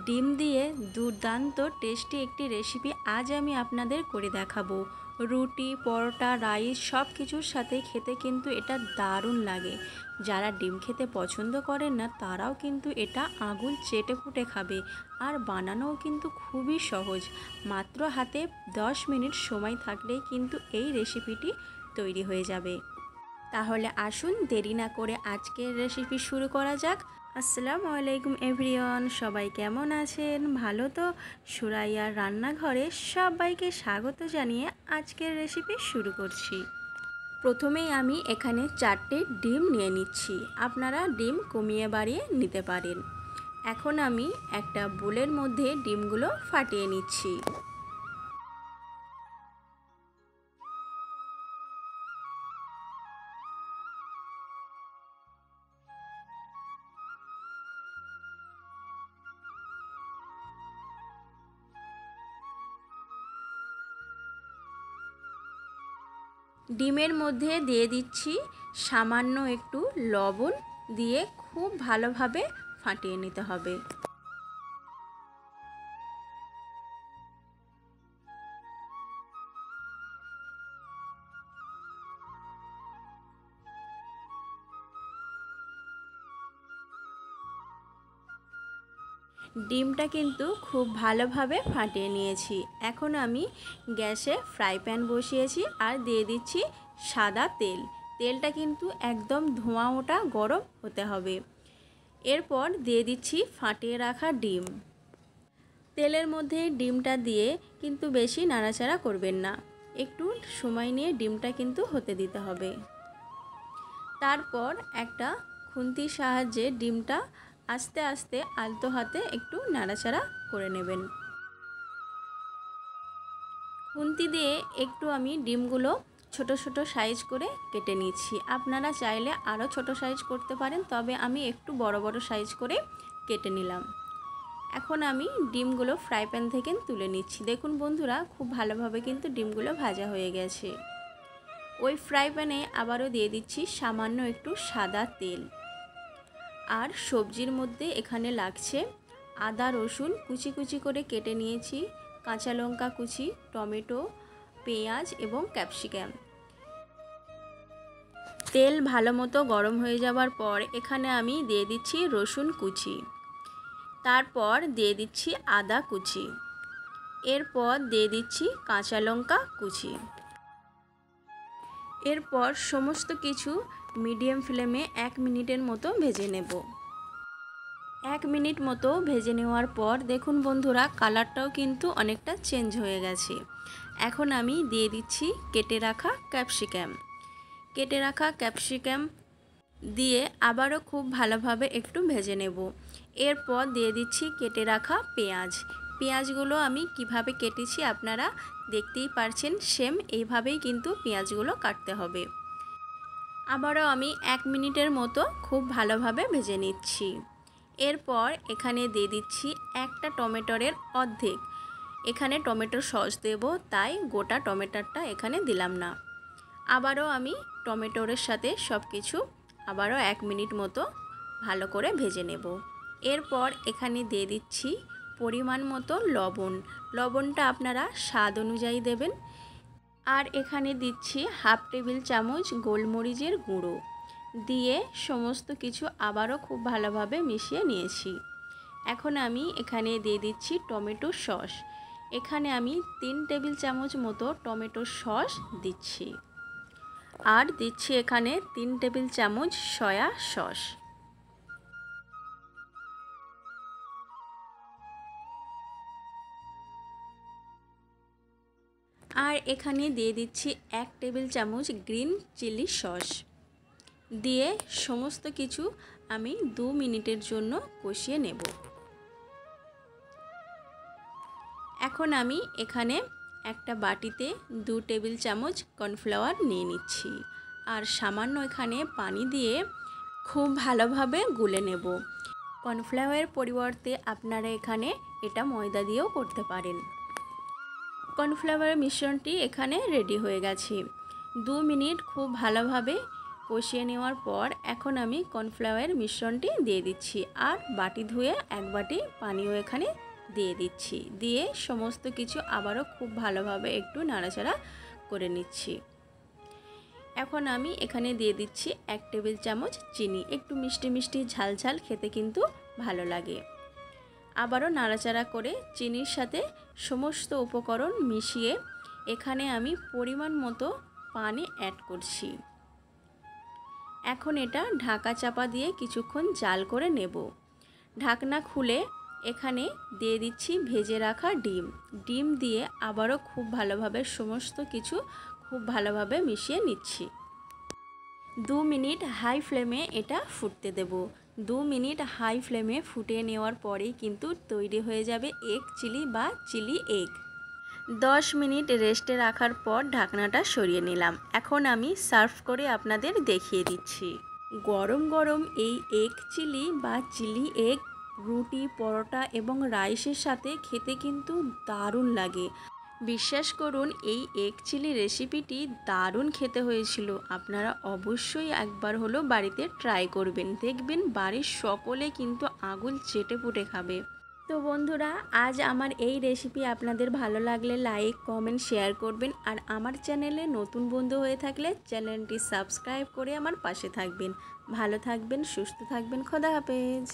ডিম দিয়ে দুর্দান্ত টেস্টি একটি রেসিপি আজ আমি আপনাদের করে দেখাবো। রুটি, পরোটা, রাইস সব কিছুর সাথে খেতে কিন্তু এটা দারুণ লাগে। যারা ডিম খেতে পছন্দ করেন না তারাও কিন্তু এটা আঙুল চেটে পুটে খাবে। আর বানানোও কিন্তু খুবই সহজ, মাত্র হাতে 10 মিনিট সময় থাকলেই কিন্তু এই রেসিপিটি তৈরি হয়ে যাবে। তাহলে আসুন দেরি না করে আজকের রেসিপি শুরু করা যাক। আসসালামু আলাইকুম এভরিওয়ান, সবাই কেমন আছেন? ভালো তো? সুরাইয়ার রান্নাঘরে সবাইকে স্বাগত জানিয়ে আজকের রেসিপি শুরু করছি। প্রথমেই আমি এখানে 4টে ডিম নিয়ে নিচ্ছি। আপনারা ডিম কমিয়ে বাড়িয়ে নিতে পারেন। এখন আমি একটা বোলের মধ্যে ডিমগুলো ফাটিয়ে নিচ্ছি। ডিমের মধ্যে দিয়ে দিচ্ছি সামান্য একটু লবণ, দিয়ে খুব ভালোভাবে ফাটিয়ে নিতে হবে। ডিমটা কিন্তু খুব ভালোভাবে ফাটিয়ে নিয়েছি। এখন আমি গ্যাসে ফ্রাই প্যান বসিয়েছি আর দিয়ে দিচ্ছি সাদা তেল। তেলটা কিন্তু একদম ধোঁয়া ওঠা গরম হতে হবে। এরপর দিয়ে দিচ্ছি ফাটিয়ে রাখা ডিম। তেলের মধ্যে ডিমটা দিয়ে কিন্তু বেশি নাড়াচাড়া করবেন না, একটু সময় নিয়ে ডিমটা কিন্তু হতে দিতে হবে। তারপর একটা খুন্তির সাহায্যে ডিমটা আস্তে আস্তে আলতো হাতে একটু নাড়াচাড়া করে নেবেন। খুন্তি দিয়ে একটু আমি ডিমগুলো ছোট ছোট সাইজ করে কেটে নিচ্ছি। আপনারা চাইলে আরও ছোট সাইজ করতে পারেন, তবে আমি একটু বড় বড় সাইজ করে কেটে নিলাম। এখন আমি ডিমগুলো ফ্রাই প্যান থেকে তুলে নিচ্ছি। দেখুন বন্ধুরা, খুব ভালোভাবে কিন্তু ডিমগুলো ভাজা হয়ে গেছে। ওই ফ্রাই প্যানে আবারও দিয়ে দিচ্ছি সামান্য একটু সাদা তেল। আর সবজির মধ্যে এখানে লাগছে আদা রসুন কুচি কুচি করে কেটে নিয়েছি, কাঁচা লঙ্কা কুচি, টমেটো, পেঁয়াজ এবং ক্যাপসিকাম। তেল ভালো মতো গরম হয়ে যাওয়ার পর এখানে আমি দিয়ে দিচ্ছি রসুন কুচি, তারপর দিয়ে দিচ্ছি আদা কুচি, এরপর দিয়ে দিচ্ছি কাঁচা লঙ্কা কুচি। এরপর সমস্ত কিছু মিডিয়াম ফ্লেমে 1 মিনিটের মতো ভেজে নেব। 1 মিনিট মতো ভেজে নেওয়ার পর দেখুন বন্ধুরা, কালারটাও কিন্তু অনেকটা চেঞ্জ হয়ে গেছে। এখন আমি দিয়ে দিচ্ছি কেটে রাখা ক্যাপসিকাম। কেটে রাখা ক্যাপসিকাম দিয়ে আবারও খুব ভালোভাবে একটু ভেজে নেব। এরপর দিয়ে দিচ্ছি কেটে রাখা পেঁয়াজ। পেঁয়াজগুলো আমি কিভাবে কেটেছি আপনারা দেখতেই পারছেন, সেম এইভাবেই কিন্তু পেঁয়াজগুলো কাটতে হবে। আবারও আমি 1 মিনিটের মতো খুব ভালোভাবে ভেজে নিচ্ছি। এরপর এখানে দিয়ে দিচ্ছি একটা টমেটোর অর্ধেক। এখানে টমেটোর সস দেব, তাই গোটা টমেটোটা এখানে দিলাম না। আবারও আমি টমেটোর সাথে সব কিছু আবারও 1 মিনিট মতো ভালো করে ভেজে নেব। এরপর এখানে দিয়ে দিচ্ছি পরিমাণ মতো লবণ। লবণটা আপনারা স্বাদ অনুযায়ী দেবেন। আর এখানে দিচ্ছি হাফ টেবিল চামচ গোলমরিচের গুঁড়ো, দিয়ে সমস্ত কিছু আবারও খুব ভালোভাবে মিশিয়ে নিয়েছি। এখন আমি এখানে দিয়ে দিচ্ছি টমেটো সস। এখানে আমি 3 টেবিল চামচ মতো টমেটো সস দিচ্ছি। আর দিচ্ছি এখানে 3 টেবিল চামচ সয়া সস। আর এখানে দিয়ে দিচ্ছি 1 টেবিল চামচ গ্রিন চিলি সস। দিয়ে সমস্ত কিছু আমি 2 মিনিটের জন্য কষিয়ে নেব। এখন আমি এখানে একটা বাটিতে 2 টেবিল চামচ কর্নফ্লাওয়ার নিয়ে নিচ্ছি আর সামান্য এখানে পানি দিয়ে খুব ভালোভাবে গুলে নেব। কর্নফ্লাওয়ারের পরিবর্তে আপনারা এখানে এটা ময়দা দিয়েও করতে পারেন। কর্নফ্লাওয়ারের মিশ্রণটি এখানে রেডি হয়ে গেছে। 2 মিনিট খুব ভালোভাবে কষিয়ে নেওয়ার পর এখন আমি কর্নফ্লাওয়ারের মিশ্রণটি দিয়ে দিচ্ছি আর বাটি ধুয়ে এক বাটি পানিও এখানে দিয়ে দিচ্ছি। দিয়ে সমস্ত কিছু আবারও খুব ভালোভাবে একটু নাড়াচাড়া করে নিচ্ছি। এখন আমি এখানে দিয়ে দিচ্ছি 1 টেবিল চামচ চিনি। একটু মিষ্টি মিষ্টি ঝাল ঝাল খেতে কিন্তু ভালো লাগে। আবারও নাড়াচাড়া করে চিনির সাথে সমস্ত উপকরণ মিশিয়ে এখানে আমি পরিমাণ মতো পানি অ্যাড করছি। এখন এটা ঢাকা চাপা দিয়ে কিছুক্ষণ জাল করে নেব। ঢাকনা খুলে এখানে দিয়ে দিচ্ছি ভেজে রাখা ডিম দিয়ে আবারও খুব ভালোভাবে সমস্ত কিছু খুব ভালোভাবে মিশিয়ে নিচ্ছি। 2 মিনিট হাই ফ্লেমে এটা ফুটতে দেব। 2 মিনিট হাই ফ্লেমে ফুটিয়ে নেওয়ার পরেই কিন্তু তৈরি হয়ে যাবে এগ চিলি বা চিলি এগ। 10 মিনিট রেস্টে রাখার পর ঢাকনাটা সরিয়ে নিলাম। এখন আমি সার্ভ করে আপনাদের দেখিয়ে দিচ্ছি। গরম গরম এই এগ চিলি বা চিলি এগ রুটি, পরোটা এবং রাইসের সাথে খেতে কিন্তু দারুণ লাগে। বিশ্বাস করুন এই এগ চিলি রেসিপিটি দারুণ খেতে হয়েছিল। আপনারা অবশ্যই একবার হলো বাড়িতে ট্রাই করবেন, দেখবেন বাড়ির সকলে কিন্তু আঙুল চেটে পুটে খাবে। তো বন্ধুরা, আজ আমার এই রেসিপি আপনাদের ভালো লাগলে লাইক, কমেন্ট, শেয়ার করবেন। আর আমার চ্যানেলে নতুন বন্ধু হয়ে থাকলে চ্যানেলটি সাবস্ক্রাইব করে আমার পাশে থাকবেন। ভালো থাকবেন, সুস্থ থাকবেন, খোদা হাফেজ।